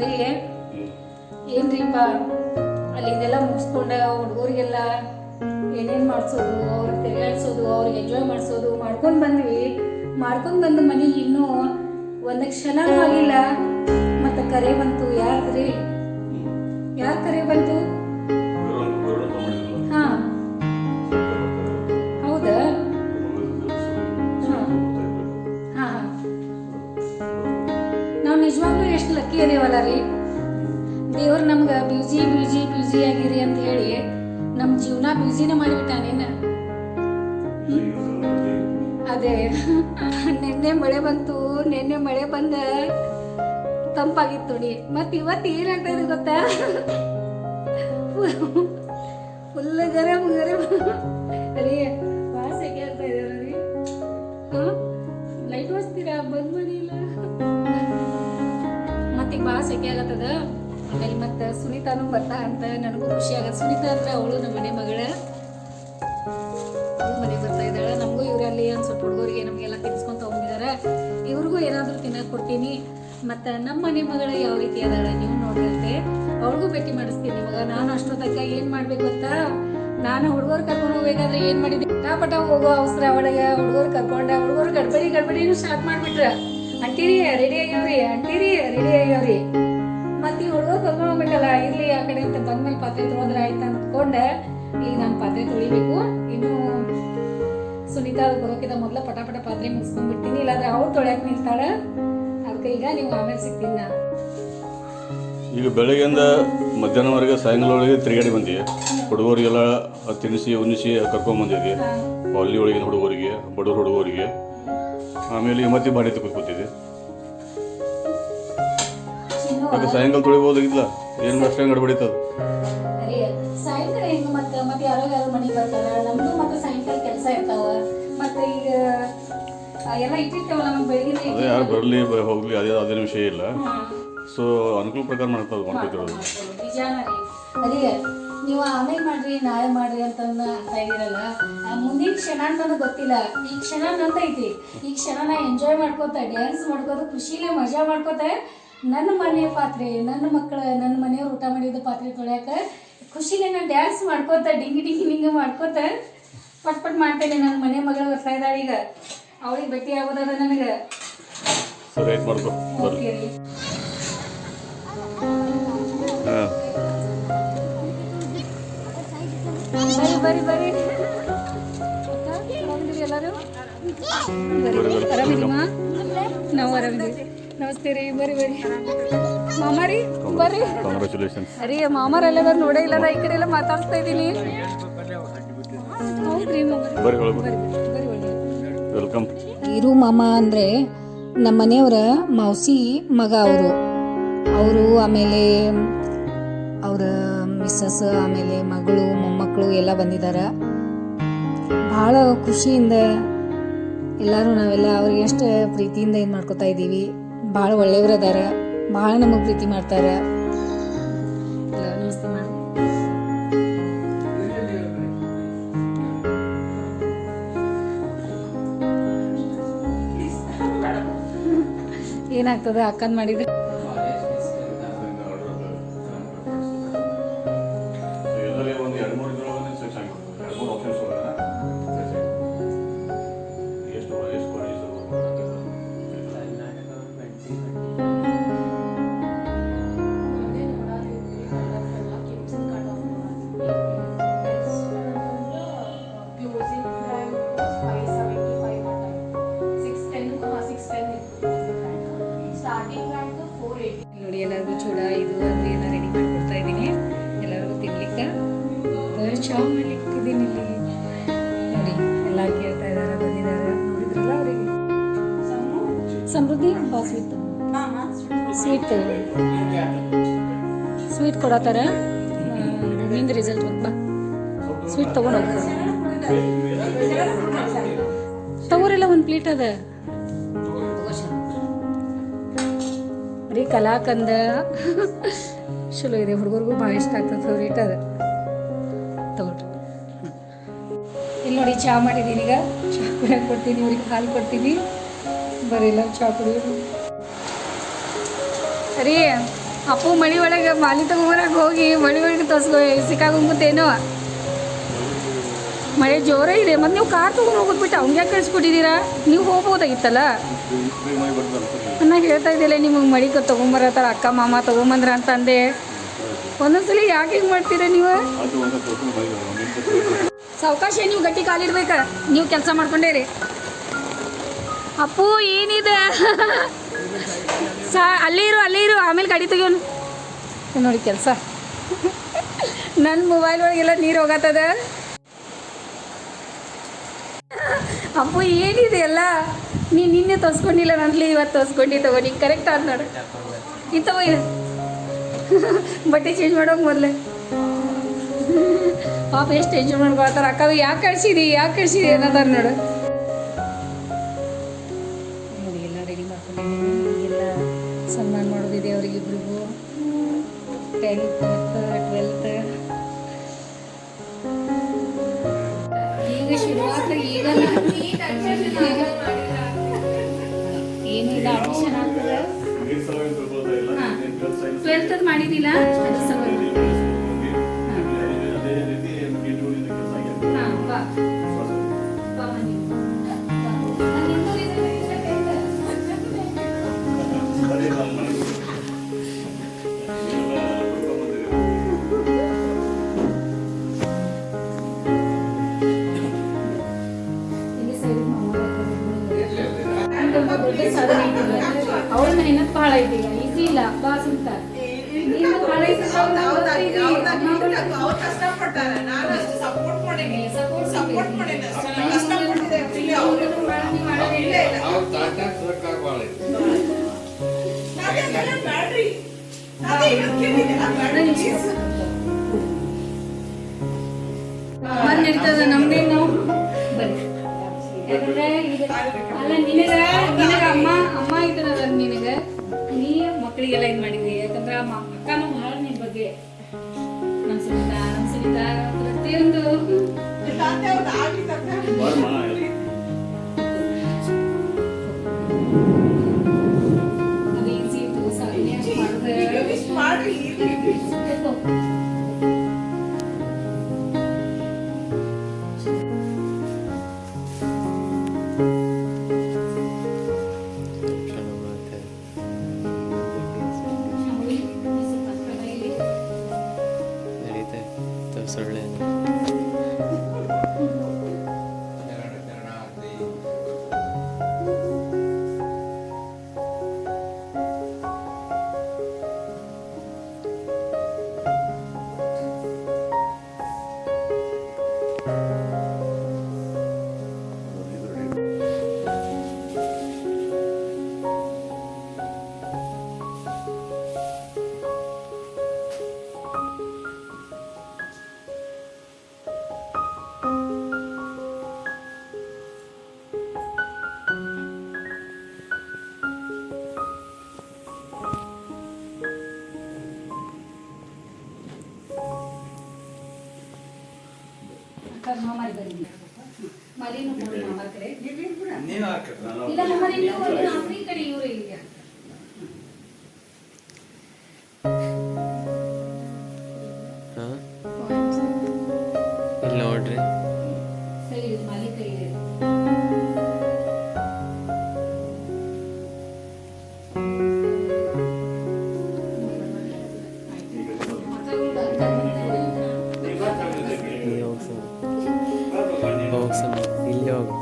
ರೀ ಏನ್ರಿಪ್ಪ ಅಲ್ಲಿ ಇದೆಲ್ಲ ಮುಗಿಸ್ಕೊಂಡ ಹುಡುಗರಿಗೆಲ್ಲ ಏನೇನು ಮಾಡಿಸೋದು ಅವ್ರಿಗೆ ತಿರುಗಾಡ್ಸೋದು ಅವ್ರಿಗೆ ಎಂಜಾಯ್ ಮಾಡಿಸೋದು ಮಾಡ್ಕೊಂಡು ಬಂದು ಮನೆಗೆ ಇನ್ನೂ ಒಂದು ಕ್ಷಣನೂ ಆಗಿಲ್ಲ. ಮತ್ತು ಕರೆ ಬಂತು. ಯಾರ್ದ್ರಿ? ಯಾರು ಕರೆ ಬಂತು? ಹಾಂ, ಹೌದಾ? ಹಾಂ ಹಾಂ ಹಾಂ. ನಾವು ನಿಜವಾಗ್ಲೂ ಎಷ್ಟು ಲಕ್ಕಿ ಅದೇವಲ್ಲ ರೀ. ದೇವ್ರು ನಮ್ಗೆ ಬ್ಯೂಸಿ ಆಗಿರಿ ಅಂತ ಹೇಳಿ ನಮ್ಮ ಜೀವನ ಬ್ಯೂಸಿನ ಮಾಡಿಬಿಟ್ಟಾನೇನ. ಅದೇ ನಿನ್ನೆ ಮಳೆ ಬಂದ ತಂಪಾಗಿತ್ತು ನೋಡಿ. ಮತ್ತು ಇವತ್ತು ಏನಾಗ್ತಾ ಇದೆ ಗೊತ್ತಾ? ಫುಲ್ ಗರಂ ರೀ. ಭಾಳ ಸೆಕೆ ಆಗ್ತಾ ಇದೆ ರೀ. ಹಾಂ, ಲೈಟ್ ಓಡಿಸ್ತೀರಾ? ಬಂದ್ ಮಾಡಿಲ್ಲ. ಮತ್ತೀಗ ಭಾಳ ಸೆಕೆ ಆಗತ್ತದ. ಆಮೇಲೆ ಮತ್ತು ಸುನೀತಾನು ಬರ್ತಾ ಅಂತ ನನಗೂ ಖುಷಿ ಆಗತ್ತೆ. ಸುನೀತಾ ಅಂದ್ರೆ ಅವಳು ನಮ್ಮ ಮನೆ ಮಗಳ ಮನೆಗೆ ಬರ್ತಾ ಇದ್ದಾಳೆ. ನಮಗೂ ಇವರಲ್ಲಿ ಒಂದು ಸ್ವಲ್ಪ ಹುಡುಗರಿಗೆ ನಮಗೆಲ್ಲ ತಿನ್ಸ್ಕೊಂಡು ತೊಗೊಂಡಿದ್ದಾರೆ. ಇವ್ರಿಗೂ ಏನಾದರೂ ತಿನ್ನಕ್ಕೆ ಕೊಡ್ತೀನಿ. ಮತ್ತು ನಮ್ಮ ಮನೆ ಮಗಳು ಯಾವ ರೀತಿ ಅದಾಳೆ ನೀವು ನೋಡಿರುತ್ತೆ. ಅವ್ರಿಗೂ ಭೇಟಿ ಮಾಡಿಸ್ತೀನಿ ಇವಾಗ. ನಾನು ಅಷ್ಟೊತ್ತಕ್ಕ ಏನು ಮಾಡ್ಬೇಕು ಗೊತ್ತಾ? ನಾನು ಹುಡುಗರು ಕರ್ಕೊಂಡು ಹೋಗ್ಬೇಕಾದ್ರೆ ಏನು ಮಾಡಿದ್ದೆ, ಪಟ ಹೋಗೋ ಅವಸರ ಒಳಗೆ ಹುಡುಗರು ಗಡ್ಬಡಿನೂ ಸ್ಟಾರ್ಟ್ ಮಾಡಿಬಿಟ್ರೆ, ಅಂಟಿರಿ ರೆಡಿ ಆಗ್ಯಾವ್ರಿ. ಮತ್ತು ಈ ಹುಡುಗರು ಕರ್ಕೊಂಡು ಹೋಗ್ಬೇಕಲ್ಲ, ಇರಲಿ ಆ ಕಡೆ ಅಂತ ಬಂದ್ಮೇಲೆ ಪಾತ್ರೆ ತೊಳೆದ್ರೆ ಆಯ್ತು ಅಂದ್ಕೊಂಡೆ ಈಗ ನಾನು ಪಾತ್ರೆ ತೊಳಿಬೇಕು. ಇನ್ನು ಸುನೀತಾ ಬರೋಕ್ಕಿಂತ ಮೊದಲ ಪಟ ಪಾತ್ರೆ ಮುಗಿಸ್ಕೊಂಡ್ಬಿಡ್ತೀನಿ. ಇಲ್ಲಾಂದ್ರೆ ಅವ್ರು ತೊಳೆಯಕ್ಕೆ ನಿಲ್ತಾಳೆ. ಅದಕ್ಕೆ ಈಗ ನೀವು ಆಮೇಲೆ ಸಿಗ್ತೀನಿ ನಾನು. ಈಗ ಬೆಳಗ್ಗೆಯಿಂದ ಮಧ್ಯಾಹ್ನವರೆಗೆ ಸಾಯಂಕಾಲವರೆಗೆ ತಿರುಗಾಡಿ ಬಂದಿವಿ. ಹುಡುಗರಿಗೆಲ್ಲ ತಿನ್ನಿಸಿ ಉನ್ನಿಸಿ ಕರ್ಕೊಂಡ್ಬಂದಿದ್ವಿ. ಅಲ್ಲಿ ಒಳಗಿನ ಹುಡುಗರಿಗೆ, ಬಡವ್ರ ಹುಡುಗರಿಗೆ. ಆಮೇಲೆ ಮತ್ತೆ ಬಾಡಿ ತಗೊಂಡು ಕೂತಿದ್ವಿ. ಅದು ಸಾಯಂಕಾಲ ತೊಳಿಬೋದಾಗಿಲ್ಲ, ಏನು ಅಷ್ಟೇ ಗಡ್ಬಡಿತದ. ಸಾಯಂಕಾಲ ಹೆಂಗೆ ಮತ್ತೆ ಯಾರೋ ಮನೆಗೆ ಬರ್ತಾರ. ನಮ್ದು ಮತ್ತೆ ಸಾಯಂಕಾಲ ಕೆಲಸ ಇರ್ತಾವ. ಮತ್ತೆ ಈಗ ಎಲ್ಲ ಇಟ್ಟಿರ್ತಾವಲ್ಲ ನಮ್ಮ ಬೆಳಗ್ಗೆ. ಅದೇ ಯಾರು ಬರಲಿ ಹೋಗ್ಲಿ ಅದೇನು ವಿಷಯ ಇಲ್ಲ. ಸೊ ಅನುಕೂಲ ಪ್ರಕಾರ ಮಾಡ್ಕೊತಿರೋದು. ನಿಜಾನ ರೀ. ಅದೇ ನೀವು ಆಮೇಲೆ ಮಾಡ್ರಿ ನಾಳೆ ಮಾಡ್ರಿ ಅಂತ ಇದ್ದೀರಲ್ಲ, ಮುಂದಿನ ಕ್ಷಣ ನನಗೆ ಗೊತ್ತಿಲ್ಲ. ಈ ಕ್ಷಣ ನಂದೈತಿ. ಈ ಕ್ಷಣನ ಎಂಜಾಯ್ ಮಾಡ್ಕೋತ ಡ್ಯಾನ್ಸ್ ಮಾಡ್ಕೋತ ಖುಷಿಲೇ ಮಜಾ ಮಾಡ್ಕೋತ ನನ್ನ ಮನೆ ಪಾತ್ರೆ, ನನ್ನ ಮಕ್ಕಳು, ನನ್ನ ಮನೆಯವ್ರು ಊಟ ಮಾಡಿದ ಪಾತ್ರೆ ತೊಳ್ಯಾಕ ಖುಷಿಲೇ ನಾನು ಡ್ಯಾನ್ಸ್ ಮಾಡ್ಕೋತ ಡಿಂಗಿ ಮಾಡ್ಕೋತ ಪಟ್ ಮಾಡ್ತೇನೆ. ನನ್ನ ಮನೆ ಮಗಳು ಬರ್ತಾ ಇದ್ದಾಳೆ. ಈಗ ಅವಳಿಗೆ ಭೇಟಿ ಆಗೋದದ ನನಗೆ. ಸರಿ ಆಯ್ತು, ಮಾಡ್ಕೊ. ಓಕೆ ರೀ. ಬರ್ರಿ ಎಲ್ಲರೂ ಆರಾಮಿದ್ದೀಮ? ನಾವು ಆರಾಮಿದ್ದೀವಿ. ನಮಸ್ತೆ ರೀ. ಬರ್ರಿ ಮಾಮಾರಿ ಬರ್ರಿ. ಅರಿ ಮಾಮಾರೆಲ್ಲ ನೋಡೇ ಇಲ್ಲ. ನಾ ಈ ಕಡೆ ಎಲ್ಲ ಮಾತಾಡ್ಸ್ತಾ ಇದ್ದೀನಿ. ಹೌದ್ರಿ ವೆಲ್ಕಮ್. ಇರು ಮಾಮ ಅಂದರೆ ನಮ್ಮ ಮನೆಯವರ ಮೌಸಿ ಮಗ ಅವರು ಆಮೇಲೆ ಅವರ ಮಿಸ್ಸಸ್, ಆಮೇಲೆ ಮಗಳು, ಮೊಮ್ಮಕ್ಕಳು ಎಲ್ಲ ಬಂದಿದ್ದಾರೆ. ಭಾಳ ಖುಷಿಯಿಂದ ಎಲ್ಲರೂ ನಾವೆಲ್ಲ ಅವ್ರಿಗೆ ಎಷ್ಟು ಪ್ರೀತಿಯಿಂದ ಇದು ಮಾಡ್ಕೊತಾ ಇದ್ದೀವಿ. ಭಾಳ ಒಳ್ಳೆಯವರು ಅದಾರ. ಭಾಳ ನಮಗೆ ಪ್ರೀತಿ ಮಾಡ್ತಾರೆ. ಎಲ್ಲ ನಮಸ್ತೆ ಮಾಡಿ. ಏನಾಗ್ತದೆ ಅಕ್ಕನ್ ಮಾಡಿದ್ರೆ? ನೋಡಿ ಎಲ್ಲರಿಗೂ ಚೂಡ ಇದು ಅದು ಎಲ್ಲ ರೆಡಿ ಮಾಡಿಕೊಡ್ತಾ ಇದ್ದೀನಿ. ಎಲ್ಲರಿಗೂ ತಿನ್ಲಿಕ್ಕೆ ಚಾ ಮಾಡ್ಲಿಕ್ಕಿದ್ದೀನಿ ಇಲ್ಲಿ. ನೋಡಿ ಎಲ್ಲ ಕೇಳ್ತಾ ಇದ್ದಾರೆ, ಬಂದಿದ್ದಾರೆ. ನೋಡಿದ್ರಲ್ಲ ಅವರಿಗೆ ಸಮೃದ್ಧಿ ಸ್ವೀಟ್ ಕೊಡತ್ತಾರ. ನಿಂದು ರಿಸಲ್ಟ್ ಬಾ, ಸ್ವೀಟ್ ತೊಗೊಂಡು ತಗೋರಿಲ್ಲ. ಒಂದು ಪ್ಲೇಟ್ ಅದ ರೀ. ಕಲಾಕಂದ ಚಲೋ ಇದೆ. ಹುಡುಗರಿಗೂ ಭಾಳ ಇಷ್ಟ ಆಗ್ತದೆ. ಫೇವ್ರೇಟ್ ಅದ. ತಗೊಳ್ರಿ. ಇಲ್ಲಿ ನೋಡಿ ಚಹಾ ಮಾಡಿದ್ದೀನಿ. ಈಗ ಚಹಾ ಕುಡಿಯೋಕೆ ಕೊಡ್ತೀನಿ. ಇವ್ರಿಗೆ ಹಾಲು ಕೊಡ್ತೀನಿ. ಬರೀಲ್ಲ ಚಹಾ ಕುಡಿಯೋದು. ರೀ ಅಪ್ಪು ಮಳಿ ಒಳಗೆ ಮಾಲಿ ತಗೊಂಬರಕ್ಕೆ ಹೋಗಿ ಮಳಿ ಒಳಗೆ ಸಿಕ್ಕಾಕೊಂಬತ್ತೇನೋ. ಮಳೆ ಜೋರ ಇದೆ ಮತ್ತು ನೀವು ಕಾರ್ ತೊಗೊಂಡು ಹೋಗೋದ್ಬಿಟ್ಟು ಅವ್ಗೆ ಯಾಕೆ ಕಳಿಸ್ಕೊಟ್ಟಿದ್ದೀರಾ? ನೀವು ಹೋಗ್ಬೋದಾಗಿತ್ತಲ್ಲ. ನಾ ಹೇಳ್ತಾ ಇದ್ದಿಲ್ಲ ನಿಮಗೆ ಮಳಿ ತೊಗೊಂಬರತ್ತಾರ ಅಕ್ಕ ಮಾಮ ತೊಗೊಂಬಂದ್ರ ಅಂತಂದೆ. ಒಂದೊಂದ್ಸಲಿ ಯಾಕೆ ಹಿಂಗೆ ಮಾಡ್ತೀರಾ ನೀವು? ಸಾವಕಾಶ ನೀವು ಗಟ್ಟಿ ಕಾಲಿಡ್ಬೇಕ. ನೀವು ಕೆಲಸ ಮಾಡ್ಕೊಂಡೇ ರೀ. ಅಪ್ಪು ಏನಿದೆ ಅಲ್ಲೇ ಇರು ಆಮೇಲೆ ಗಾಡಿ ತೆಗಿಯೋನು ನೋಡಿ ಕೆಲಸ. ನನ್ನ ಮೊಬೈಲ್ ಒಳಗೆಲ್ಲ ನೀರು ಹೋಗತ್ತದ. ಅಪ್ಪು ಏನಿದೆ ಎಲ್ಲ ನೀನು ನಿನ್ನೆ ತೋರಿಸ್ಕೊಂಡಿಲ್ಲ ನನ್ಲಿ ಇವತ್ತು ತೋರಿಸ್ಕೊಂಡು ತಗೋ. ನೀನು ಕರೆಕ್ಟ್ ಆದ ನೋಡು. ಇಂಥವ ಬಟ್ಟೆ ಚೇಂಜ್ ಮಾಡೋಕೆ ಮೊದಲೇ ಪಾಪ ಎಷ್ಟು ಟೆನ್ಷನ್ ಮಾಡ್ಕೊಳ್ತಾರೆ. ಅಕ್ಕ ಯಾಕೆ ಕಳಿಸಿದಿ ಅನ್ನೋದಾರ ನೋಡು. ನೋಡಿ ಎಲ್ಲ ರೆಡಿ ಮಾಡ್ಕೊಂಡಿದ್ದೀನಿ. ಎಲ್ಲ ಸನ್ಮಾನ ಮಾಡೋದಿದೆ ಅವ್ರಿಗಿಬ್ರಿಗೂ. 10th ಮತ್ತು 12th ಈಗ ಶುರುವಾತ. ಈಗ ಏನಿಲ್ಲ ಅಡ್ಮಿಷನ್ ಆಗ್ತದೆ. 12th ಮಾಡಿದ್ದಿಲ್ಲ ಅದು ಸಲುವಾಗಿ. ಹಾಂ ಬಾ ಬಾ ಬನ್ನಿ. ಅವ್ರ ಮೆಹನತ್ ಭಾಳ ಐತಿ. ಈಗ ಈಸಿ ಇಲ್ಲ ಬಾ ಸಿಗ್ತ ನಡೀತದ ನಮ್ದೇ ನಾವು ಬರ್ರಿ. ಯಾಕಂದ್ರೆ ಅಲ್ಲ ನಿನಗ ಅಮ್ಮ ಇದ್ದನಲ್ಲ ನಿನಗ ನೀ ಮಕ್ಕಳಿಗೆಲ್ಲ ಇದು ಮಾಡಿದ್ವಿ. ಯಾಕಂದ್ರೆ ಅಕ್ಕನೂ ಭಾಳ ನಿನ್ ಬಗ್ಗೆ ನಮ್ಮ ಸುನಿತಾ ಪ್ರತಿಯೊಂದು ಅದು ಈಸಿ ಇತ್ತು. ಸಾಧನೆ ಮಾಡಿದ್ರೆ ಮಾಮಾರಿ ಬರೀ ಮರಿನೂ ನೋಡಿ ಮಾಮಾರ ಕಡೆ ಇಲ್ಲ ಮಾಮಾರಿ ನೀವು ಈ ಕಡೆ ಇವರು ಈಗ ಇಲ್ಲಿ ನೋಡ್ರಿ ಕೈ ಮಾಲಿ ಕೈ ಇಲ್ಲಿ ಹೋಗಿ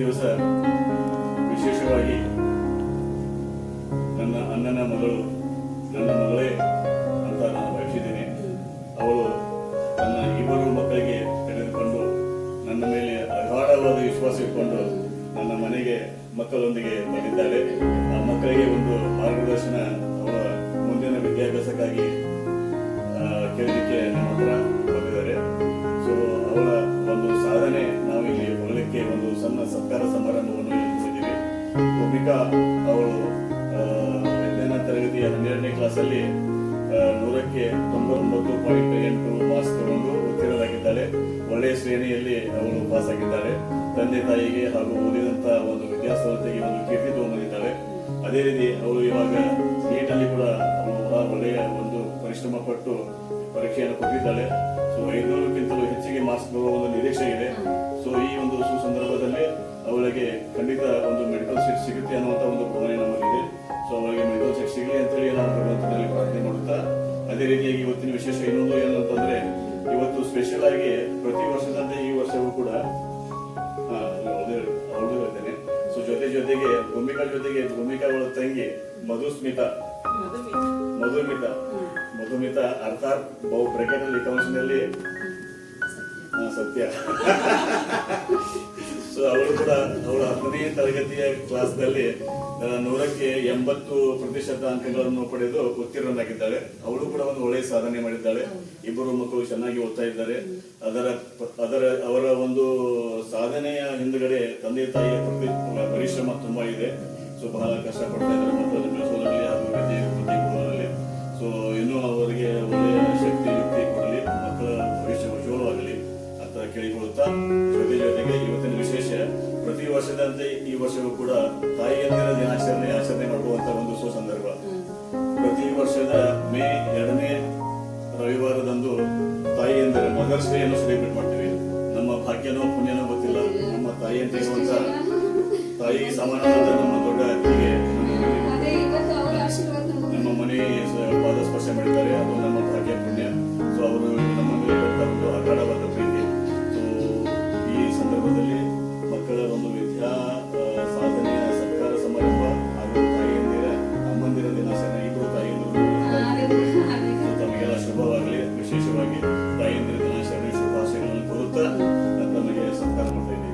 ದಿವಸ ವಿಶೇಷವಾಗಿ ನನ್ನ ಅಣ್ಣನ ಮಗಳು ನನ್ನ ಮಗಳೇ ಅಂತ ನಾನು ಭಾವಿಸಿದ್ದೇನೆ. ಅವಳು ತನ್ನ ಇಬ್ಬರು ಮಕ್ಕಳಿಗೆ ತೆಗೆದುಕೊಂಡು ನನ್ನ ಮೇಲೆ ಅಗಾಢವಾದ ವಿಶ್ವಾಸ ಇಟ್ಕೊಂಡು ನನ್ನ ಮನೆಗೆ ಮಕ್ಕಳೊಂದಿಗೆ ಬಂದಿದ್ದಾಳೆ. ಆ ಮಕ್ಕಳಿಗೆ ಒಂದು ಮಾರ್ಗದರ್ಶನ ಅವಳ ಮುಂದಿನ ವಿದ್ಯಾಭ್ಯಾಸಕ್ಕಾಗಿ ಕೇಳಲಿಕ್ಕೆ ನಮ್ಮ ಹತ್ರ ಬಂದಿದ್ದಾರೆ. ಸೊ ಅವಳ ಒಂದು ಸಾಧನೆ ನಾವಿಲ್ಲಿ ಹೊಗಳಲಿಕ್ಕೆ ಒಂದು ಸಣ್ಣ ಸತ್ಕಾರ ಸಮಾರಂಭವನ್ನು ಇಟ್ಟಿದ್ದೀವಿ. ಭೂಮಿಕಾ ಅವಳು ವಿಜ್ಞಾನ ತರಗತಿಯ 12ನೇ ಕ್ಲಾಸಲ್ಲಿ 100ಕ್ಕೆ 99.8 ಮಾರ್ಕ್ಸ್ ತಗೊಂಡು ಉತ್ತೀರ್ಣರಾಗಿದ್ದಾಳೆ. ಒಳ್ಳೆಯ ಶ್ರೇಣಿಯಲ್ಲಿ ಅವಳು ಪಾಸ್ ಆಗಿದ್ದಾಳೆ. ತಂದೆ ತಾಯಿಗೆ ಹಾಗೂ ಓದಿದಂತ ಒಂದು ವಿದ್ಯಾಸಂಸ್ಥೆಗೆ ಒಂದು ಕೀರ್ತಿ ತಗೊಂಡಿದ್ದಾಳೆ. ಅದೇ ರೀತಿ ಅವಳು ಇವಾಗ ನೀಟಲ್ಲಿ ಕೂಡ ಅವಳು ಒಳ್ಳೆಯ ಒಂದು ಪರಿಶ್ರಮ ಪಟ್ಟು ಪರೀಕ್ಷೆಯನ್ನು ಕೊಟ್ಟಿದ್ದಾಳೆ. ಸೊ 500ಕ್ಕಿಂತಲೂ ಹೆಚ್ಚಿಗೆ ಮಾರ್ಕ್ಸ್ ಬರುವ ಒಂದು ನಿರೀಕ್ಷೆ ಇದೆ. ಸೊ ಈ ಒಂದು ಸುಸಂದರ್ಭದಲ್ಲಿ ಅವಳಿಗೆ ಖಂಡಿತ ಒಂದು ಮೆಡಿಕಲ್ ಸೀಟ್ ಸಿಗುತ್ತೆ ಅನ್ನುವಂತ ಒಂದು ಭಾವನೆ ನಮ್ಮಲ್ಲಿದೆ. ಸೊ ಅವಳಿಗೆ ಮೆಡಿಕಲ್ ಸೀಟ್ ಸಿಗಲಿ ಅಂತೇಳಿ ನಾವು ಭಗವಂತನಲ್ಲಿ ಪ್ರಾರ್ಥನೆ ಮಾಡುತ್ತಾ, ಅದೇ ರೀತಿಯಾಗಿ ಇವತ್ತಿನ ವಿಶೇಷ ಇನ್ನೊಂದು ಏನಂತಂದ್ರೆ, ಇವತ್ತು ಸ್ಪೆಷಲ್ ಆಗಿ ಪ್ರತಿ ವರ್ಷದಂತೆ ಈ ವರ್ಷವೂ ಕೂಡ ಅವಳು ಹೇಳ್ತೇನೆ. ಸೊ ಜೊತೆಗೆ ಭೂಮಿಕಾ ಜೊತೆಗೆ ಭೂಮಿಕಾ ಅವಳ ತಂಗಿ ಮಧುಮಿತಾ ಅರ್ಥಾತ್ ಬ್ರಾಕೆಟ್ ಅಲ್ಲಿ ಕೌನ್ಸಿನಲ್ಲಿ ಸತ್ಯ. ಸೊ ಅವಳು ಕೂಡ ಅವಳ 10ನೇ ತರಗತಿಯ ಕ್ಲಾಸ್ ನಲ್ಲಿ 100ಕ್ಕೆ 80% ಅಂಕಗಳನ್ನು ಪಡೆದು ಉತ್ತೀರ್ಣರಾಗಿದ್ದಾಳೆ. ಅವಳು ಕೂಡ ಒಂದು ಒಳ್ಳೆಯ ಸಾಧನೆ ಮಾಡಿದ್ದಾಳೆ. ಇಬ್ಬರು ಮಕ್ಕಳು ಚೆನ್ನಾಗಿ ಓದ್ತಾ ಇದ್ದಾರೆ. ಅವರ ಒಂದು ಸಾಧನೆಯ ಹಿಂದುಗಡೆ ತಂದೆ ತಾಯಿಯ ಪರಿಶ್ರಮ ತುಂಬಾ ಇದೆ. ಸೊ ಬಹಳ ಕಷ್ಟಪಡ್ತಾ ಇದ್ದಾರೆ ಮಕ್ಕಳನ್ನು ಬೆಳೆಸೋದ್ರಲ್ಲಿ ಹಾಗೂ ವಿದ್ಯೆ ಕೊಡೋದ್ರಲ್ಲಿ. ಸೊ ಇನ್ನೂ ಅವರಿಗೆ ಒಳ್ಳೆಯ ಶಕ್ತಿ ಯುಕ್ತಿ ಕೊಡಲಿ, ಮಕ್ಕಳ ಭವಿಷ್ಯ ಉಜ್ವಲವಾಗಲಿ ಅಂತ ಕೇಳಿಕೊಳ್ಳುತ್ತಾ, ಜೊತೆಗೆ ಇವತ್ತಿನ ವಿಶೇಷ ಪ್ರತಿ ವರ್ಷದಂತೆ ಈ ವರ್ಷವೂ ಕೂಡ ತಾಯಿಯಂದಿರ ಆಚರಣೆ ಮಾಡುವಂತ ಒಂದು ಸುಸಂದರ್ಭ. ಪ್ರತಿ ವರ್ಷದ ಮೇ 2ನೇ ರವಿವಾರದಂದು ತಾಯಿಯಂದಿರ ಮದರ್ಸ್ ಡೇ ಅನ್ನು ಸೆಲೆಬ್ರೇಟ್ ಮಾಡ್ತೀವಿ. ನಮ್ಮ ಭಾಗ್ಯನೋ ಪುಣ್ಯನೋ ಗೊತ್ತಿಲ್ಲ, ನಮ್ಮ ತಾಯಿ ಅಂತ ಇರುವಂತ ತಾಯಿ ಸಮಾನವಾದ ನಮ್ಮ ದೊಡ್ಡ ಅತ್ತಿಗೆ ನಮ್ಮ ಮನೆ ಪಾದ ಸ್ಪರ್ಶ ಮಾಡಿದ್ದಾರೆ. ಅದು ನಮ್ಮ ಭಾಗ್ಯ ಪುಣ್ಯ. ಸೊ ಅವರು ನಮ್ಮ ಮೇಲೆ ಕೊಟ್ಟ ಒಂದು ಅಗಾಢವಾದ ಪ್ರೀತಿ. ಸೊ ಈ ಸಂದರ್ಭದಲ್ಲಿ ಮಕ್ಕಳ ಒಂದು ವಿದ್ಯಾ ಸಾಧನೆಯ ಸತ್ಕಾರ ಸಮಾರಂಭ ಹಾಗೂ ತಾಯಿಯಂದಿರ ಅಮ್ಮಂದಿರ ದಿನಾಚರಣೆ, ಇಬ್ಬರು ತಾಯಿಯಂದಿರು ತಮಗೆಲ್ಲ ಶುಭವಾಗಲಿ. ವಿಶೇಷವಾಗಿ ತಾಯಿಯಂದಿರ ದಿನಾಚರಣೆ ಶುಭಾಶಯಗಳನ್ನು ಕೋರುತ್ತಾ ತಮಗೆ ಸತ್ಕಾರ ಮಾಡ್ತಾ ಇದ್ದೀವಿ.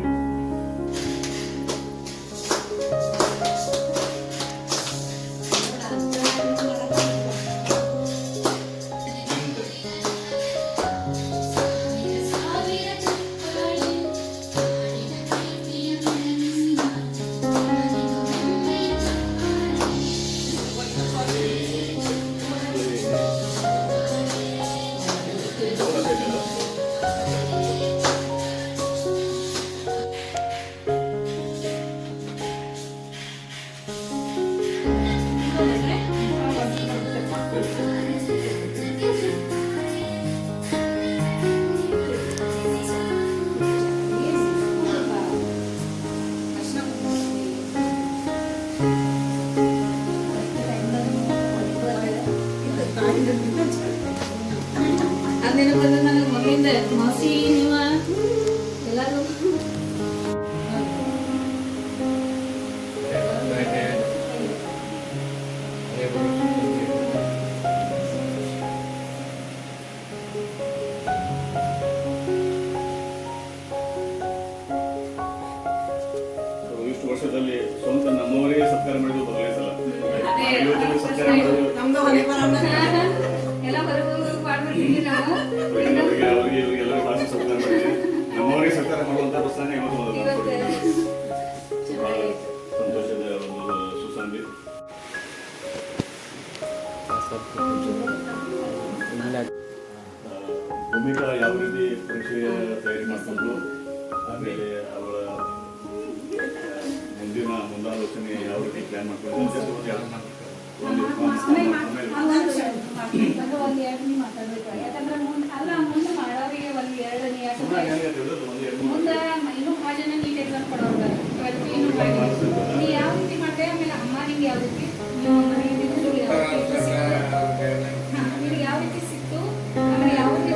ನನಗೆ ಮೊದಲಿಂದ ಮಾಸಿ ನೀವ ಎಲ್ಲರೂ ಇಷ್ಟು ವರ್ಷದಲ್ಲಿ ಸ್ವಂತ ನಮ್ಮವರಿಗೆ ಸತ್ಕಾರ ಮಾಡಿದ್ರು ಬದಲಾಯಿಸಲ್ಲ. ಸತ್ಕಾರ ಮಾಡೋದು ಎಲ್ಲ ಹೊರಗೆ ಮಾಡ್ಬಿಡ್ತೀವಿ ನಾವು. ಅವರಿಗೆ ಎಲ್ಲರೂ ಭಾಷೆ ಸತ್ಕಾರ ಮಾಡಿದ್ವಿ. ನಮ್ಮವರಿಗೆ ಸತ್ಕಾರ ಮಾಡುವಂತ ಪ್ರಶ್ನೆ ಇವತ್ತು ಬಹಳ ಸಂತೋಷದ ಒಂದು ಸುಸಂಧಿ. ಭೂಮಿಕಾ ಯಾವ ರೀತಿ ಪರೀಕ್ಷೆಯ ತಯಾರಿ ಮಾಡಿಕೊಂಡು ಆಮೇಲೆ ಅವಳ ಮುಂದಾಲೋಚನೆ ಯಾವ ರೀತಿ ಪ್ಲಾನ್ ಮಾಡ್ಕೊಂಡು ಮುಂದೆ ಮಾಡೋರಿಗೆ ಒಂದು ಎರಡನೇ ಮುಂದೆ ಇನ್ನೂ ಭಾಳ ಜನ ನೀಟ್ ಎಕ್ಸಾಮ್ ಕೊಡೋರು ನೀ ಯಾವ ರೀತಿ ಮಾಡಿದೆ, ಆಮೇಲೆ ಅಮ್ಮ ನಿಂಗೆ ಯಾವ ರೀತಿ ನಿನಗೆ ಯಾವ ರೀತಿ ಸಿಕ್ತು, ಆಮೇಲೆ ಯಾವ ರೀತಿ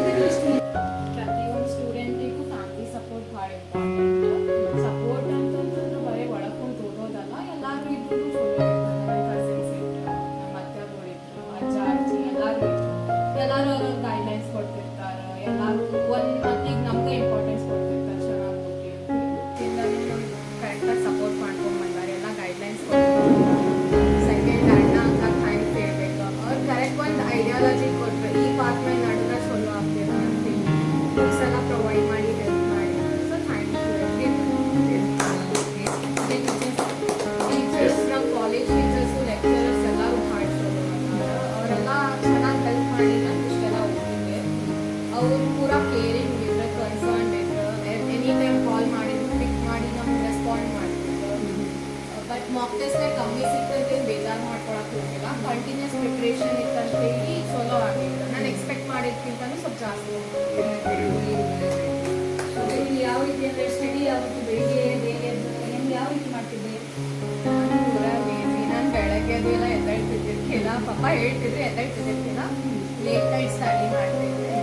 ಪ್ರತಿಯೊಂದು ಸ್ಟೂಡೆಂಟಿಗೂ ಫ್ಯಾಮಿಲಿ ಸಪೋರ್ಟ್ ಭಾಳ ಇಂಪಾರ್ಟೆಂಟ್. ಸಪೋರ್ಟ್ ಅಂತಂದ್ರೆ ಬುಕ್ಸ್ ಎಲ್ಲ ಪ್ರೊವೈಡ್ ಮಾಡಿ ಹೆಲ್ಪ್ ಮಾಡಿ ಸೊ ಥ್ಯಾಂಕ್ ಯು ಟೀಚರ್ಸ್ ನಮ್ಮ ಕಾಲೇಜ್ ಟೀಚರ್ಸು ಲೆಕ್ಚರರ್ಸ್ ಎಲ್ಲರೂ ಮಾಡ್ಸೋದು ಅವರೆಲ್ಲ ಚೆನ್ನಾಗಿ ಹೆಲ್ಪ್ ಮಾಡಿ ನಾನು ಇಷ್ಟೆಲ್ಲ ಓದಿದ್ದೆ ಅವರು ಪೂರಾ ಕೇರಿಂಗ್ ಇದ್ರೆ ಕನ್ಸರ್ನ್ ಇದ್ರು ಎನಿ ಟೈಮ್ ಕಾಲ್ ಮಾಡಿದ್ರು ಪಿಕ್ ಮಾಡಿ ನಮ್ಗೆ ರೆಸ್ಪಾಂಡ್ ಮಾಡ್ತಿದ್ರು ಬಟ್ ಮಾಕ್ ಟೆಸ್ಟ್ನೇ ಕಮ್ಮಿ ಸಿಕ್ತಂತೆ ಬೇಜಾರು ಮಾಡ್ಕೊಳಕ್ಕೆ ಹೋಗಿಲ್ಲ ಕಂಟಿನ್ಯೂಸ್ ಪ್ರಿಪ್ರೇಷನ್ ಇತ್ತಂತೇಳಿ ಚಲೋ ಆಗಿತ್ತು ನಾನು ಎಕ್ಸ್ಪೆಕ್ಟ್ ಮಾಡಿದ್ಕಿಂತನೂ ಸ್ವಲ್ಪ ಜಾಸ್ತಿ ಯಾವ ರೀತಿ ಅಂದರೆ ಸ್ಟಡಿ ಯಾವ ರೀತಿ ಬೆಳಿಗ್ಗೆ ಬೇಗ ಹೆಂಗೆ ಯಾವ ರೀತಿ ಮಾಡ್ತಿದ್ದೆ? ನಾನು ಪೂರ ಲೇಜಿ ನಾನು ಬೆಳಗ್ಗೆ ಅದೆಲ್ಲ ಎದ್ದೇಳ್ತಿದ್ದಿರ್ಕಿಲ್ಲ ಪಾಪ ಹೇಳ್ತಿದ್ರು ಎದ್ದೇಳ್ತಿದ್ದಿರ್ಕಿಲ್ಲ ಲೇಟ್ ನೈಟ್ ಸ್ಟಡಿ ಮಾಡ್ತಿದ್ದೆ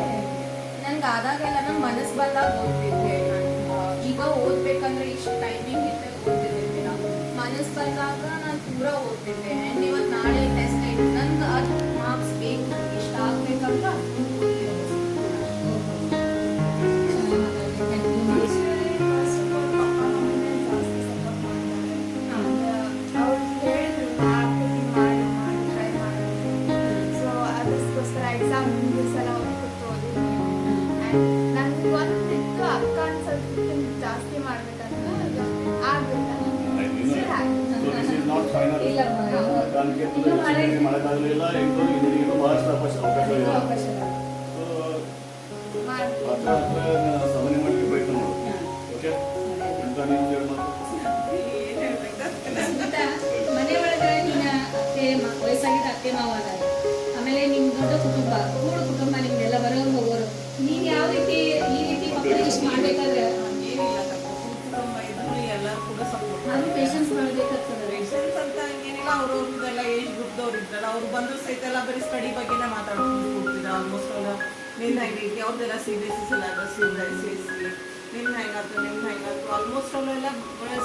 ನನ್ಗೆ ಆದಾಗೆಲ್ಲ ನನ್ನ ಮನಸ್ಸು ಬಂದಾಗ ಓದ್ತಿದ್ದೆ ನಾನು ಈಗ ಓದ್ಬೇಕಂದ್ರೆ ಇಷ್ಟು ಟೈಮಿಂಗ್ ಇದ್ದಾಗ ಓದ್ತಿದ್ದಿರ್ಕಿಲ್ಲ ಮನಸ್ಸು ಬಂದಾಗ ನಾನು ಪೂರ ಓದ್ತಿದ್ದೆ ಆ್ಯಂಡ್ ಇವತ್ತು ನಾಳೆ ಟೆಸ್ಟ್ ಐತೆ ನನ್ಗೆ ಅದು ಮಾರ್ಕ್ಸ್ ಬೇಕು ಇಷ್ಟ ಆಗ್ಬೇಕಂತ ಎಕ್ಸಾಮ್ ದಿವಸ ಎಲ್ಲ ಕೂತ್ಕೊಳ್ಳೋದು ನನಗೆ ಗೊತ್ತಿತ್ತು ಅಕ್ಕ ಸ್ವಲ್ಪ ಜಾಸ್ತಿ ಮಾಡ್ಬೇಕಂತ ಆಗ್ಬೇಕಲ್ಲ ಮನೆ ಒಳಗೆ ನಿನ್ನ ಅತ್ತೆ ವಯಸ್ಸಾಗಿದ್ದ ಅತ್ತೆ ಮಾವ ಅದಾರ, ಆಮೇಲೆ ನಿಮ್ ದೊಡ್ಡ ಕುಟುಂಬ ಕೂಡು ಕುಟುಂಬ ನಿಮ್ದೆಲ್ಲ ಬರೋರು ಹೋಗೋರು, ನೀನ್ ಯಾವ ರೀತಿ ಈ ರೀತಿ ಮಕ್ಕಳಿಗೆ ಇಷ್ಟು ಮಾಡ್ಬೇಕಾದ್ರೆ ಅದು ಪೇಷನ್ಸ್ ಮಾಡ್ಬೇಕಾಗ್ತದೆ. ಪೇಷನ್ಸ್ ಅಂತ ಹಂಗೇನಿಲ್ಲ, ಅವ್ರವ್ರದ್ದೆಲ್ಲ ಏಜ್ ಗ್ರೂಪ್ದವ್ರು ಇರ್ತಾರೆ, ಅವ್ರು ಬಂದು ಸಹಿತ ಎಲ್ಲ ಬರೀ ಸ್ಟಡಿ ಬಗ್ಗೆನೇ ಮಾತಾಡ್ಕೊಂಡು ಕೊಡ್ತಿದ್ರು. ಆಲ್ಮೋಸ್ಟ್ ಅವ್ರ ನಿನ್ನ ಹೆಂಗೈತಿ ಅವ್ರದ್ದೆಲ್ಲ CBSE ಸಿಲೆಬಸ್ ICSE ನಿಮ್ದು ಹೆಂಗಾಯ್ತು ಆಲ್ಮೋಸ್ಟ್ ಅವರೆಲ್ಲ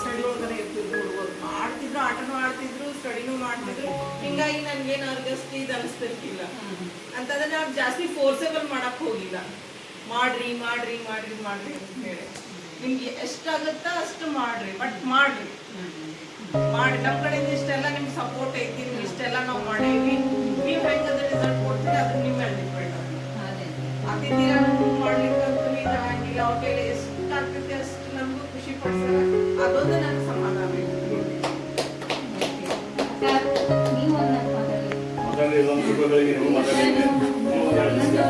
ಸ್ಟಡಿ ಒಳಗಡೆ ಇರ್ತಿದ್ರು. ಹುಡುಗರು ಮಾಡ್ತಿದ್ರು, ಆಟನೂ ಆಡ್ತಿದ್ರು, ಸ್ಟಡಿನೂ ಮಾಡ್ತಿದ್ರು. ಹಿಂಗಾಗಿ ನನ್ಗೇನು ಅವ್ರಿಗಷ್ಟು ಇದು ಅನಿಸ್ತಿರ್ಕಿಲ್ಲ ಅಂತಂದ್ರೆ ನಾವು ಜಾಸ್ತಿ ಫೋರ್ಸೇಬಲ್ ಮಾಡಕ್ ಹೋಗಿಲ್ಲ. ಮಾಡ್ರಿ ಮಾಡ್ರಿ ಮಾಡ್ರಿ ಮಾಡ್ರಿ ಅಂತ ಹೇಳಿ ನಿಮ್ಗೆ ಎಷ್ಟಾಗುತ್ತಾ ಅಷ್ಟು ಮಾಡ್ರಿ, ಬಟ್ ಮಾಡ್ರಿ ಮಾಡಿ. ನಮ್ಮ ಕಡೆಯಿಂದ ಇಷ್ಟೆಲ್ಲ ನಿಮ್ಗೆ ಸಪೋರ್ಟ್ ಐತಿ, ನಿಮ್ಗೆ ಇಷ್ಟೆಲ್ಲ ನಾವು ಮಾಡೇವಿ, ನೀವು ಹೆಂಗಂದ್ರೆ ರಿಸಲ್ಟ್ ಕೊಡ್ತೀರಿ ಅದ್ರ ನಿಮ್ಮ ಮೇಲೆ ಡಿಪೆಂಡ್ ಆಗ್ತಿದ್ದೀರಾ. ಮಾಡ್ಲಿಕ್ಕಂತೂ ಇದು ಆಗಿಲ್ಲ, ಅವ್ರ ಕೈಲಿ ಎಷ್ಟು ಆಗ್ತೈತಿ ಅಷ್ಟು ನಮಗೂ ಖುಷಿ ಪಡ್ತಾರೆ, ಅದೊಂದು ನನಗೆ ಸಮಾಧಾನ ಐತಿ.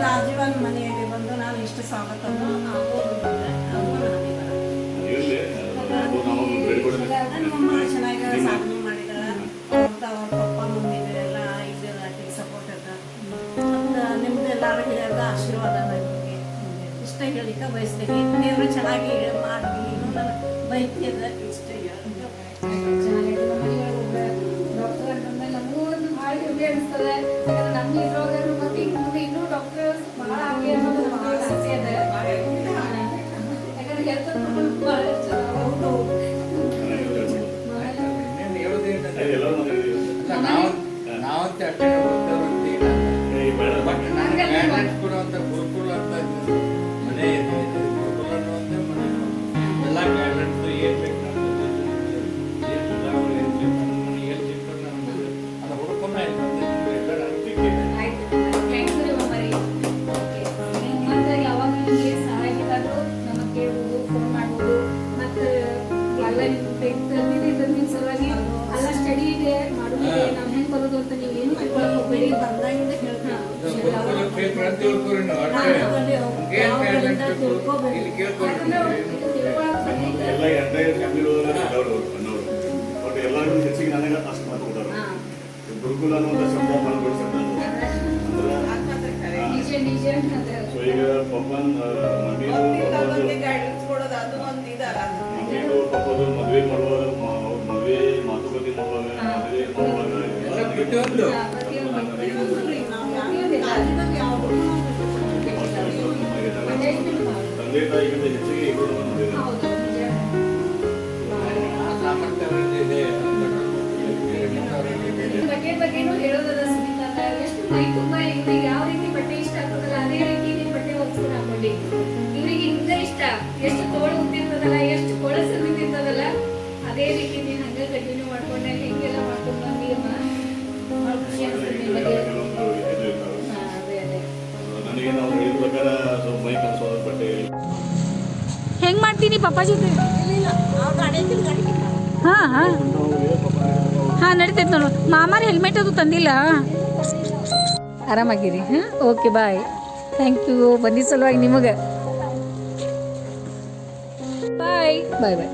ರಾಜೀವನ್ ಮನೆಯಲ್ಲಿ ಬಂದು ನಾನು ಇಷ್ಟು ಸ್ವಾಗತವನ್ನು ನಮ್ಮಮ್ಮ ಚೆನ್ನಾಗಿ ಸಾಧನೆ ಮಾಡಿದಾಳೆ. ಅವ್ರ ಪಪ್ಪ ಮಮ್ಮಿ ಇವರೆಲ್ಲ ಇದಕ್ಕೆ ಸಪೋರ್ಟ್ ಅದ. ಮತ್ತು ನಿಮ್ದು ಎಲ್ಲರೂ ಹಿರಿಯರದ ಆಶೀರ್ವಾದ ನನಗೆ ಇಷ್ಟ ಹೇಳಿಕ ಬಯಸ್ತೀನಿ. ನೀರು ಚೆನ್ನಾಗಿ ಮಾಡಿ ಇನ್ನೂ ನನ್ನ ಬೈತಿ ಅದ ಇಷ್ಟ ಡಾಕ್ಟರ್ ಅಂತಂದ್ರೆ ನಮಗೂ ಒಂದು ಭಾಳ ಹೆಮ್ಮೆ ಅನಿಸ್ತದೆ. ಯಾಕಂದ್ರೆ ನಮ್ಮ ಇದ್ರೊಳಗೆ ಮತ್ತೆ ಮುಂದೆ ಇನ್ನೂ ಡಾಕ್ಟರ್ ಭಾಳ ಆಗಿ ಅನ್ನೋದು ಭಾಳ ಆಸೆ ಇದೆ. ಯಾಕಂದ್ರೆ ಹೆಲ್ತ್ ಭಾಳ ಅಂತ ಗುರುಕುಲ ಅಂತ ಮನೆ ಇದೆ. ಗುರುಕುಲ ಅನ್ನುವಂಥ ಮನೆ ಎಲ್ಲ ಗೈಡೆನ್ಸ್ ಏನು ಬೇಕು ಅದು ಹುಡ್ಕೊಂಡು ಎಲ್ಲರ ಅಂತಿಕೆ ಮತ್ತೆ ಯಾವಾಗ ನಿಮಗೆ ಸಹಾಯ ಬೇಕಾದ್ರೂ ನಮಗೆ ಕೇಳ್ಬೋದು, ಫೋನ್ ಮಾಡ್ಬೋದು. ಮತ್ತು ಎಲ್ಲ ನಿಮ್ಮ ಸಲುವಾಗಿ ಎಲ್ಲ ಸ್ಟಡಿ ಇದೆ ಮಾಡೋದಿದೆ, ನಾವು ಹೆಂಗೆ ಬರೋದು ಅಂತ ನೀವು ಏನು ತಿಳ್ಕೊಳಕ್ಕೆ ಹೋಗ್ಬೇಡಿ. ಬಂದಾಗಿಂದ ಎಲ್ಲ ಎಂಟೈರ್ ಫ್ಯಾಮಿಲಿ ಒಳಗಡೆ ಬಟ್ ಎಲ್ಲರಿಗೂ ಹೆಚ್ಚಿಗೆ ನನಗೆ ಅಷ್ಟು ಮಾತಾಡ್ತಾರೆ. ಗುರುಕುಲ ಅನ್ನುವಂಥ ಶಬ್ದ ಬಂದ್ಬಿಡ್ಸಂತ ಸೊ ಈಗ ಪಪ್ಪನ್ ಗೈಡೆನ್ಸ್ ಕೊಡೋದು ಅದು ಒಂದು ಇದಲ್ಲ. ಮಮ್ಮಿದು ಪಪ್ಪದು ಮದುವೆ ಮಾಡುವಾಗ ಮದುವೆ ಮಾತುಕತೆ ಮಾಡುವಾಗ ಮದುವೆ ಪ್ರತಿಯೊಂದು ತಂದೆ ತಾಯಿಗಿಂತ ಹೆಚ್ಚಿಗೆ ಇಬ್ಬರು ಬಗ್ಗೆನೂ ಹೇಳೋದದ ಸುನೀತ. ಎಷ್ಟು ಮೈ ತುಂಬ ಇವ್ರಿಗೆ ಯಾವ ರೀತಿ ಬಟ್ಟೆ ಇಷ್ಟ ಆಗ್ತದಲ್ಲ ಅದೇ ರೀತಿ ನೀವು ಬಟ್ಟೆ ಹೊಲ್ಸ್ಕೊಂಡು ಹಾಕೊಂಡಿ. ಇವ್ರಿಗೆ ಹಿಂಗ ಇಷ್ಟ, ಎಷ್ಟು ತೋಳು ಉದ್ದಿರ್ತದಲ್ಲ, ಎಷ್ಟು ಕೊಳಸು ನಿಂತಿರ್ತದಲ್ಲ, ಅದೇ ರೀತಿ ನೀನು ಹಂಗೆ ಕಂಟಿನ್ಯೂ ಮಾಡ್ಕೊಂಡೆ ಹಿಂಗೆಲ್ಲ ಮಾಡ್ಕೊಂಡು ಬಂದೀಮ್ಮ. ಭಾಳ ಖುಷಿ ಅನಿಸ್ತದೆ. ನನಗೆ ನಾವು ಹೇಳಿದ ಪ್ರಕಾರ ಸ್ವಲ್ಪ ಮೈ ಕನ್ಸೋದು ಬಟ್ಟೆ ಹೆಂಗೆ ಮಾಡ್ತೀನಿ ಪಪ್ಪ ಜೊತೆ ಹಾಂ ಹಾಂ ಹಾಂ ನಡೀತೈತೆ ನೋಡು. ಮಾಮಾರ ಹೆಲ್ಮೆಟ್ ಅದು ತಂದಿಲ್ಲ. ಆರಾಮಾಗಿರಿ. ಹಾಂ ಓಕೆ ಬಾಯ್. ಥ್ಯಾಂಕ್ ಯು ಬಂದಿದ್ದ ಸಲುವಾಗಿ ನಿಮಗೆ. ಬಾಯ್ ಬಾಯ್ ಬಾಯ್.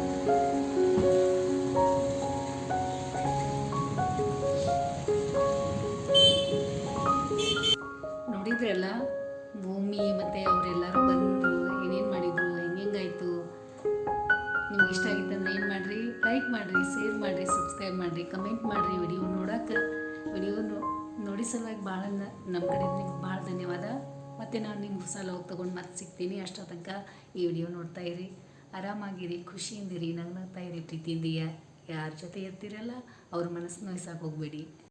ನೋಡಿದ್ರಲ್ಲ ಭೂಮಿ ಮತ್ತು ಅವರೆಲ್ಲರೂ ಬಂದು ಏನೇನು ಮಾಡಿದ್ರು, ಹೆಂಗಾಯಿತು. ನಿಮ್ಗೆ ಇಷ್ಟ ಆಗಿತ್ತಂದ್ರೆ ಏನು ಮಾಡಿರಿ, ಲೈಕ್ ಮಾಡಿರಿ, ಶೇರ್ ಮಾಡಿರಿ, ಸಬ್ಸ್ಕ್ರೈಬ್ ಮಾಡಿರಿ, ಕಮೆಂಟ್ ಮಾಡಿರಿ. ವಿಡಿಯೋ ನೋಡೋಕೆ ನೋಡಿ ಸಲುವಾಗಿ ಭಾಳ ನಮ್ಮ ಕಡೆಯಿಂದ ನಿಮ್ಗೆ ಭಾಳ ಧನ್ಯವಾದ. ಮತ್ತು ನಾನು ನಿಮ್ಗೆ ಹೊಸ ಲೋಕ್ ತೊಗೊಂಡು ಮತ್ತೆ ಸಿಗ್ತೀನಿ. ಅಷ್ಟೋ ತನಕ ಈ ವಿಡಿಯೋ ನೋಡ್ತಾ ಇರಿ, ಆರಾಮಾಗಿರಿ, ಖುಷಿಯಿಂದಿರಿ, ನಗ್ನಗ್ತಾ ಇರಿ, ಪ್ರೀತಿಯಿಂದ ಯಾರ ಜೊತೆ ಇರ್ತೀರಲ್ಲ ಅವ್ರ ಮನಸ್ಸು ನೋಯ್ಸಕ್ಕೆ ಹೋಗ್ಬೇಡಿ.